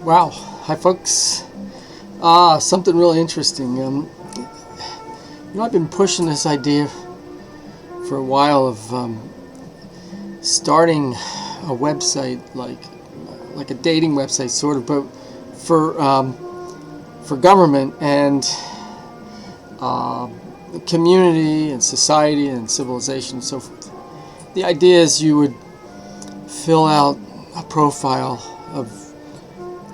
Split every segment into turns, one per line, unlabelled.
Wow. Hi, folks. Something really interesting. I've been pushing this idea for a while of starting a website, like a dating website, sort of, but for government and uh, community and society and civilization and so forth. The idea is you would fill out a profile of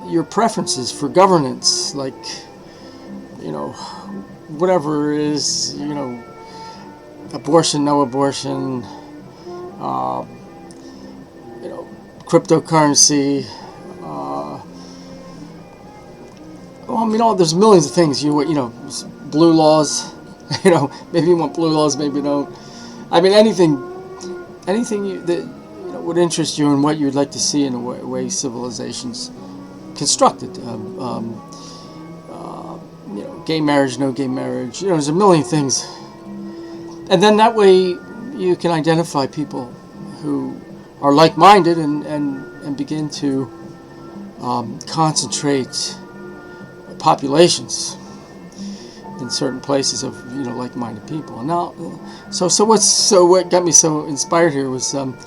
your preferences for governance, like, you know, whatever it is, abortion, no abortion, uh, you know, cryptocurrency. There's millions of things. Blue laws. Maybe you want blue laws, maybe you don't. I mean, anything that would interest you and what you'd like to see in the way civilizations constructed. Gay marriage, no gay marriage. There's a million things, and then that way you can identify people who are like-minded and begin to concentrate populations in certain places of like-minded people. And now, what got me so inspired here was I'm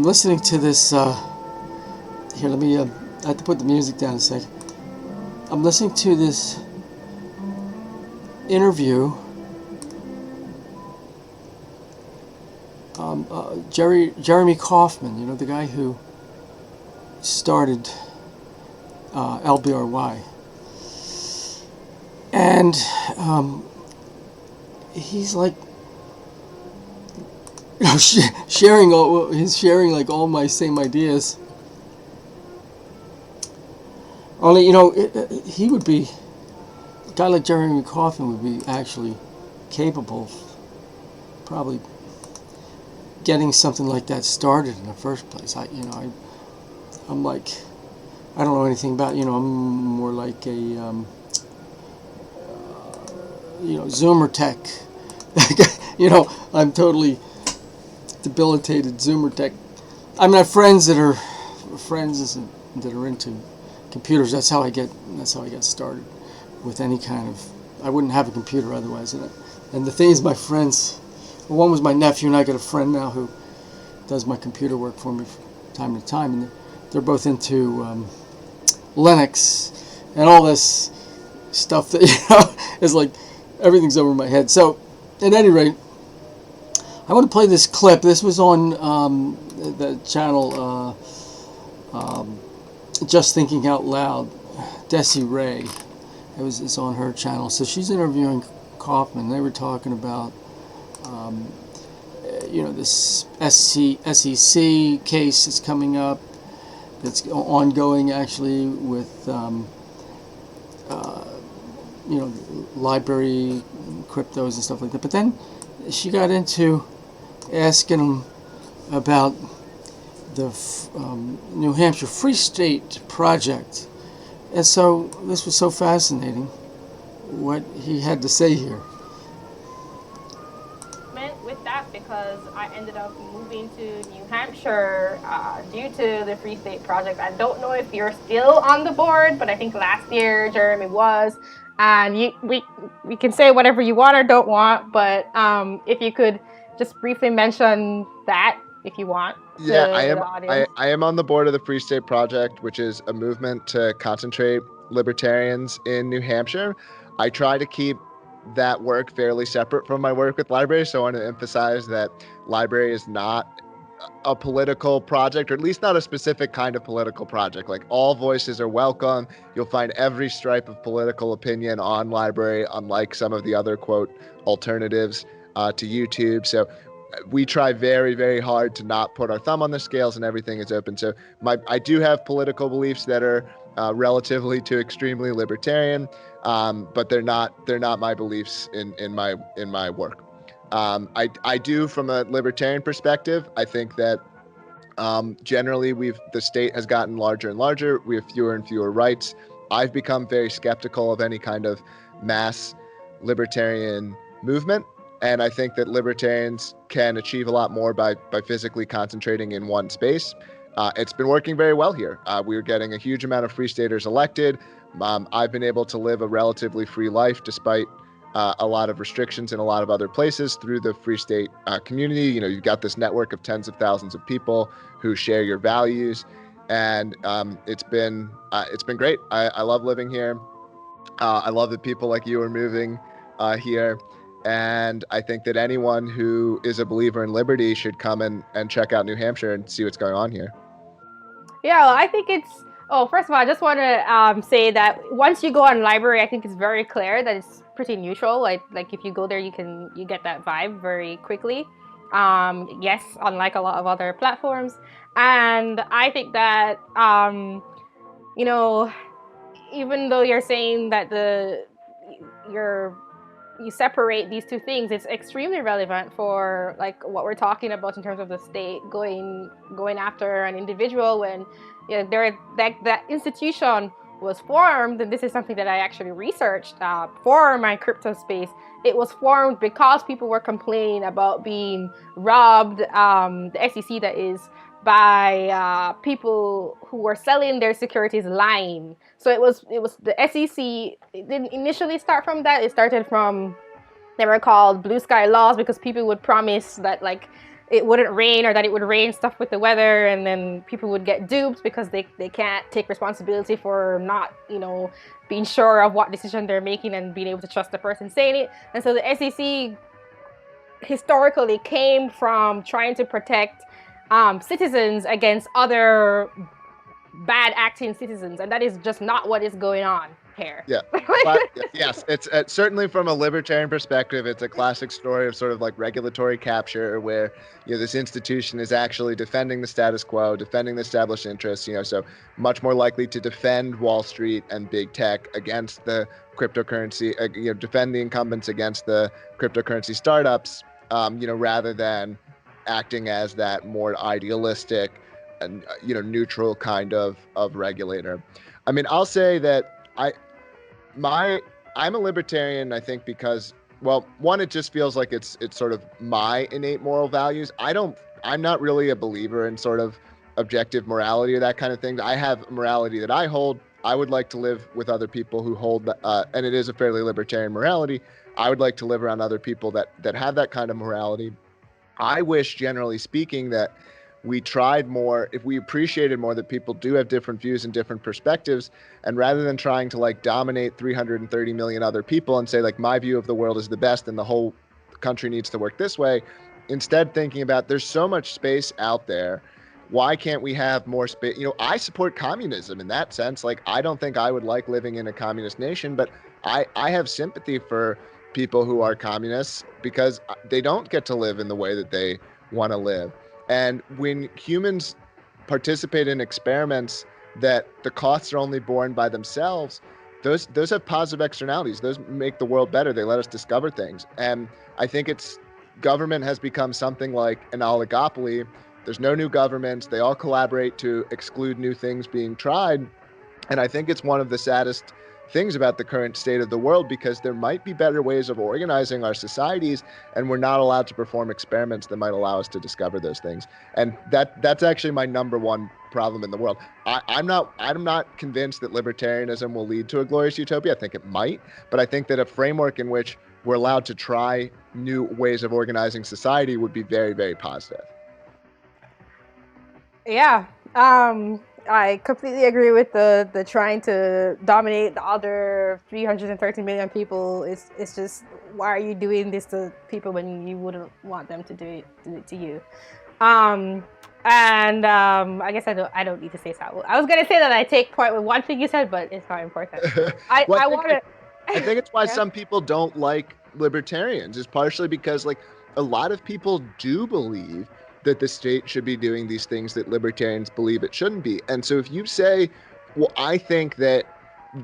listening to this. Here, let me. I have to put the music down a second. I'm listening to this interview. Jeremy Kauffman, the guy who started LBRY, and he's like, he's sharing like all my same ideas. Only, he would be, a guy like Jeremy Kauffman would be actually capable of probably getting something like that started in the first place. I'm like, I don't know anything about, I'm more like a, Zoomer tech. I'm totally debilitated Zoomer tech. I mean, I have friends that are into computers. That's how I got started with any kind of. I wouldn't have a computer otherwise. And the thing is, my friends. One was my nephew, and I got a friend now who does my computer work for me from time to time, and they're both into Linux and all this stuff that is like everything's over my head. So, at any rate, I want to play this clip. This was on the channel Just Thinking Out Loud. Desi Ray. It's on her channel. So she's interviewing Kauffman. They were talking about this SEC case is coming up. That's ongoing actually with library cryptos and stuff like that. But then she got into asking him about the New Hampshire Free State Project. And so this was so fascinating what he had to say here.
With that, because I ended up moving to New Hampshire due to the Free State Project. I don't know if you're still on the board, but I think last year Jeremy was. And we can say whatever you want or don't want, but if you could just briefly mention that, if you want, to
Yeah,
the audience.
I am on the board of the Free State Project, which is a movement to concentrate libertarians in New Hampshire. I try to keep that work fairly separate from my work with libraries, so I want to emphasize that library is not a political project, or at least not a specific kind of political project. Like, all voices are welcome. You'll find every stripe of political opinion on library, unlike some of the other, quote, alternatives to YouTube. So we try very, very hard to not put our thumb on the scales, and everything is open. So I do have political beliefs that are relatively to extremely libertarian, but they're not my beliefs in my work. I do, from a libertarian perspective, I think that generally the state has gotten larger and larger. We have fewer and fewer rights. I've become very skeptical of any kind of mass libertarian movement. And I think that libertarians can achieve a lot more by physically concentrating in one space. it's been working very well here. We're getting a huge amount of Free Staters elected. I've been able to live a relatively free life despite a lot of restrictions in a lot of other places through the Free State community. You know, you've got this network of tens of thousands of people who share your values, and it's been great. I love living here. I love that people like you are moving here. And I think that anyone who is a believer in liberty should come and check out New Hampshire and see what's going on here.
Yeah, well, I think it's. Oh, first of all, I just want to say that once you go on library, I think it's very clear that it's pretty neutral. Like if you go there, you get that vibe very quickly. Yes, unlike a lot of other platforms, and I think that you know, even though you're saying that you separate these two things, it's extremely relevant for like what we're talking about in terms of the state going after an individual when that institution was formed. And this is something that I actually researched for my crypto space. It was formed because people were complaining about being robbed, the SEC that is, by people who were selling their securities lying. So it was the SEC. It didn't initially start from that. It started from, they were called blue sky laws, because people would promise that like it wouldn't rain, or that it would rain stuff with the weather, and then people would get duped because they can't take responsibility for not, being sure of what decision they're making and being able to trust the person saying it. And so the SEC historically came from trying to protect citizens against other bad acting citizens, and that is just not what is going on here.
Yeah, but, yes, it's certainly from a libertarian perspective, it's a classic story of sort of like regulatory capture, where this institution is actually defending the status quo, defending the established interests. So much more likely to defend Wall Street and big tech against the cryptocurrency, defend the incumbents against the cryptocurrency startups, rather than acting as that more idealistic and neutral kind of regulator. I mean, I'll say that I'm a libertarian, I think, because, well, one, it just feels like it's sort of my innate moral values. I'm not really a believer in sort of objective morality or that kind of thing. I have morality that I hold. I would like to live with other people who hold and it is a fairly libertarian morality. I would like to live around other people that have that kind of morality. I wish, generally speaking, that we tried more, if we appreciated more that people do have different views and different perspectives, and rather than trying to like dominate 330 million other people and say like my view of the world is the best and the whole country needs to work this way, instead thinking about there's so much space out there. Why can't we have more space? I support communism in that sense. Like, I don't think I would like living in a communist nation, but I have sympathy for people who are communists because they don't get to live in the way that they want to live. And when humans participate in experiments that the costs are only borne by themselves, those have positive externalities. Those make the world better. They let us discover things. And I think government has become something like an oligopoly. There's no new governments. They all collaborate to exclude new things being tried. And I think it's one of the saddest things about the current state of the world, because there might be better ways of organizing our societies, and we're not allowed to perform experiments that might allow us to discover those things. And that's actually my number one problem in the world. I'm not convinced that libertarianism will lead to a glorious utopia. I think it might, but I think that a framework in which we're allowed to try new ways of organizing society would be very, very positive.
Yeah. I completely agree with the trying to dominate the other 330 million people. It's just, why are you doing this to people when you wouldn't want them to do it to you? I guess I don't need to say so. I was gonna say that I take point with one thing you said, but it's not important. I
think it's why some people don't like libertarians, is partially because like a lot of people do believe that the state should be doing these things that libertarians believe it shouldn't be. And so if you say, well, I think that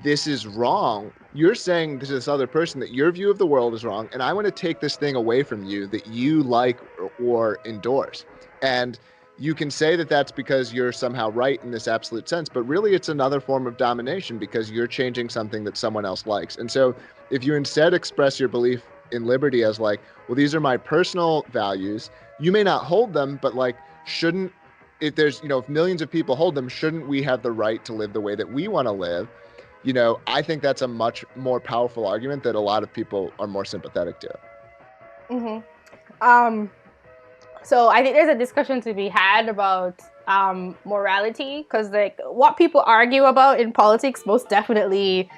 this is wrong, you're saying to this other person that your view of the world is wrong, and I want to take this thing away from you that you like or endorse. And you can say that that's because you're somehow right in this absolute sense, but really it's another form of domination because you're changing something that someone else likes. And so if you instead express your belief in liberty as like, well, these are my personal values, you may not hold them, but like, shouldn't if there's, if millions of people hold them, shouldn't we have the right to live the way that we want to live? I think that's a much more powerful argument that a lot of people are more sympathetic to.
So I think there's a discussion to be had about morality, because like what people argue about in politics, most definitely,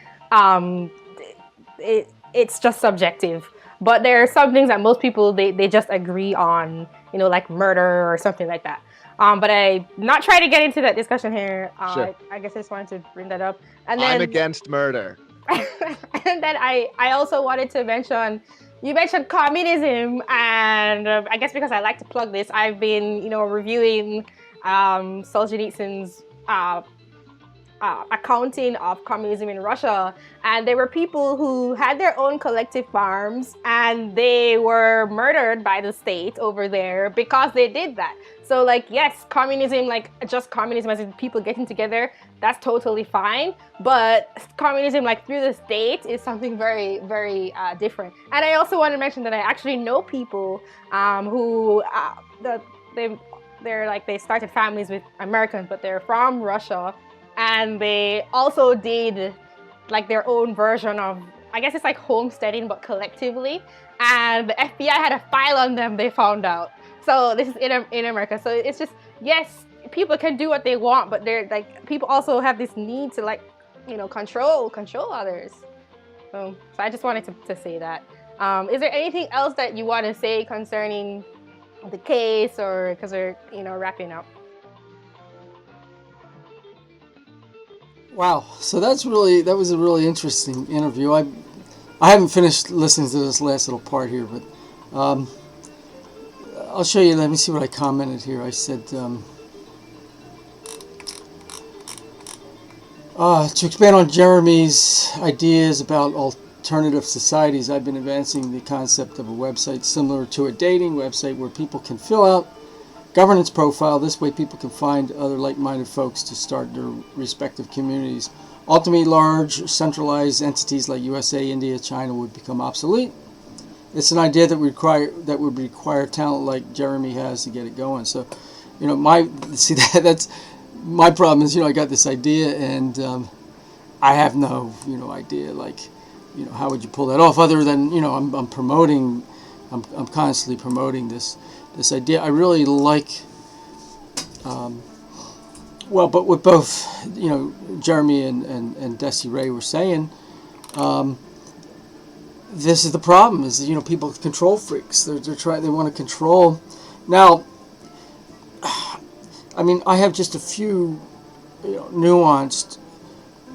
it's just subjective. But there are some things that most people they just agree on, like murder or something like that. But I'm not trying to get into that discussion here.
Sure.
I guess I just wanted to bring that up. And then
I'm against murder.
and then I also wanted to mention, you mentioned communism, and I guess because I like to plug this, I've been reviewing Solzhenitsyn's accounting of communism in Russia, and there were people who had their own collective farms and they were murdered by the state over there because they did that. So like, yes, communism, like just communism as in people getting together, that's totally fine, but communism like through the state is something very, very different. And I also want to mention that I actually know people who they started families with Americans, but they're from Russia, and they also did like their own version of, I guess it's like homesteading but collectively, and the FBI had a file on them, they found out. So this is in America. So it's just, yes, people can do what they want, but they're like, people also have this need to like control others. So I just wanted to say that. Is there anything else that you want to say concerning the case, or because we're wrapping up?
Wow. So that was a really interesting interview. I haven't finished listening to this last little part here, but I'll show you. Let me see what I commented here. I said, to expand on Jeremy's ideas about alternative societies, I've been advancing the concept of a website similar to a dating website where people can fill out governance profile. This way people can find other like-minded folks to start their respective communities. Ultimately, large centralized entities like USA, India, China would become obsolete. It's an idea that would require talent like Jeremy has to get it going. So, that's my problem is, I got this idea and I have no, idea, like, how would you pull that off other than, I'm promoting, I'm constantly promoting this idea. I really like, but what both, Jeremy and Desiree were saying, this is the problem, is, people are control freaks. They want to control. Now, I mean, I have just a few, nuanced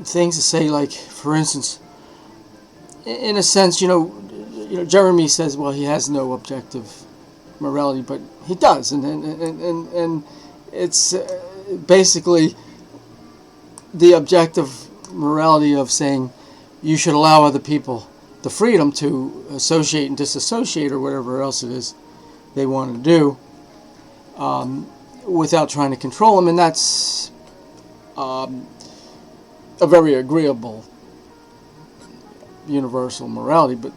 things to say, like, for instance, in a sense, Jeremy says, well, he has no objective morality, but he does, and it's basically the objective morality of saying you should allow other people the freedom to associate and disassociate or whatever else it is they want to do, without trying to control them, and that's a very agreeable universal morality. But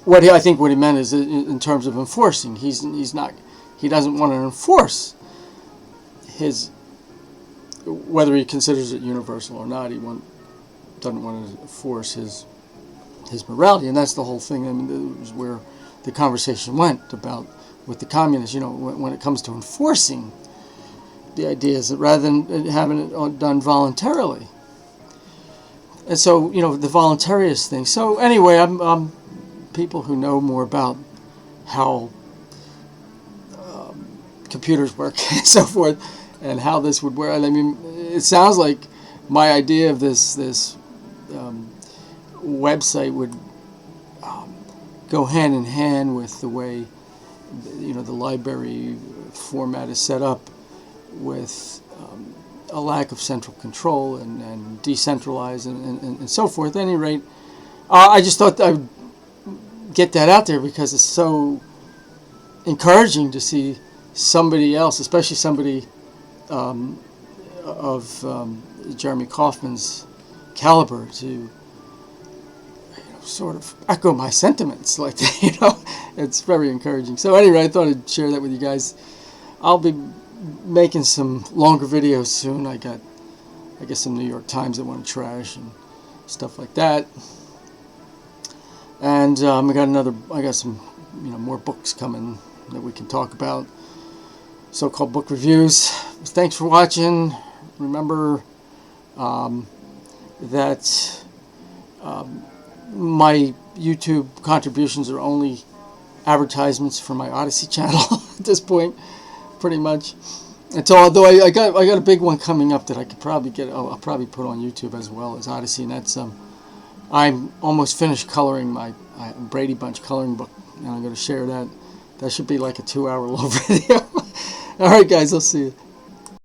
I think what he meant is in terms of enforcing, he doesn't want to enforce his, whether he considers it universal or not, doesn't want to enforce his morality, and that's the whole thing. I mean, it was where the conversation went about with the communists. When it comes to enforcing the ideas, that rather than having it done voluntarily, and so the voluntarist thing. So anyway, I'm people who know more about how computers work and so forth, and how this would work. I mean, it sounds like my idea of this website would go hand in hand with the way the library format is set up, with a lack of central control and decentralized and so forth. At any rate, I just thought I would get that out there because it's so encouraging to see somebody else, especially somebody of Jeremy Kauffman's caliber, to sort of echo my sentiments like that. It's very encouraging. So anyway, I thought I'd share that with you guys. I'll be making some longer videos soon. I got some New York Times that want to trash and stuff like that. And I got some more books coming that we can talk about. So-called book reviews. Thanks for watching. Remember that my YouTube contributions are only advertisements for my Odyssey channel at this point, pretty much. And so, although I got a big one coming up that I could probably get, I'll probably put on YouTube as well as Odyssey, and that's I'm almost finished coloring my Brady Bunch coloring book, and I'm going to share that. That should be like a 2-hour long video. All right, guys, I'll see you.